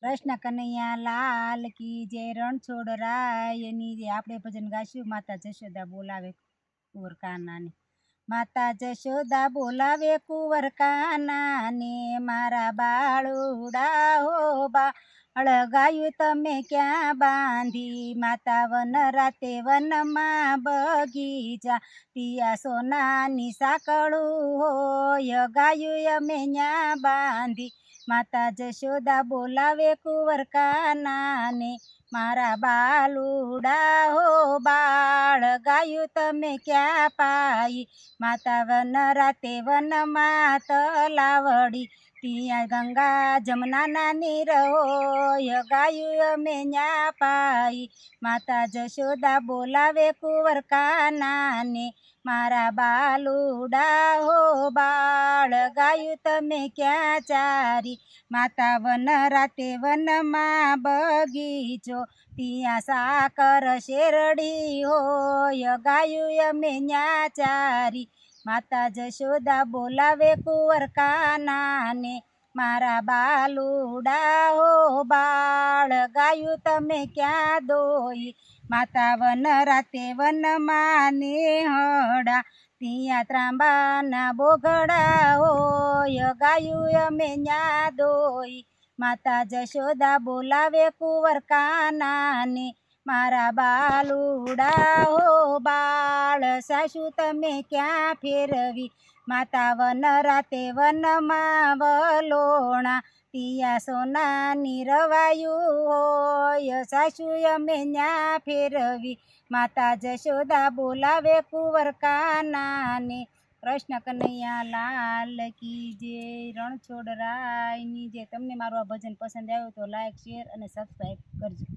કૃષ્ણ કનૈયા લાલ કી જય રણછોડ રાયની જે આપણે ભજન ગાશું માતા જશોદા બોલાવે કુંવર કાનાને માતા જશોદા બોલાવે કુંવર કાનાને મારા બાળુડા હો બાળ ગાયું તમે ક્યાં બાંધી માતા વન રાતે વનમાં બગીચા પિયા સોનાની સાંકળું હોય ગાયું અમે ન્યા બાંધી માતા જશોદા બોલાવે કુંવર કાનાને મારા બાલુડા હો બાળ ગાયું તમે ક્યાં પાઈ માતા વન રાતે વનમાં તલાવડી ત્યાં ગંગા જમનાના નીર હોય ગાયું અમે ન્યા પાઈ માતા જશોદા બોલાવે કુંવર કાનાને મારા બાલુડા હો બાળ ગાયું તમે ક્યાં ચારી માતા વન રાતે વનમાં બગીચો ત્યાં સાકર શેરડી હોય ગાયું અમે ન્યા ચારી માતા જશોદા બોલાવે કુંવર કાનાને મારા બાલુડા હો બાળ ગાયું તમે ક્યાં દોઈ માતા વન રાતે વનમાં નેહડા ત્યાં ત્રાંબાના બોઘડા હોય ગાયું અમે ન્યા દોઈ માતા જશોદા બોલાવે કુંવર કાનાને મારા બાલુડા હો બાળ સાસુ તમે ક્યાં ફેરવી માતા વન રાતે વનમાં વલોણા પિયા સોનાની રવાયું હોય સાસુ અમે ન્યા ફેરવી માતા જશોદા બોલાવે કુંવર કાનાને કૃષ્ણ કનૈયા લાલ કી જય રણછોડ રાયની જે તમને મારું આ ભજન પસંદ આવ્યું તો લાઈક શેર અને સબસ્ક્રાઈબ કરજો.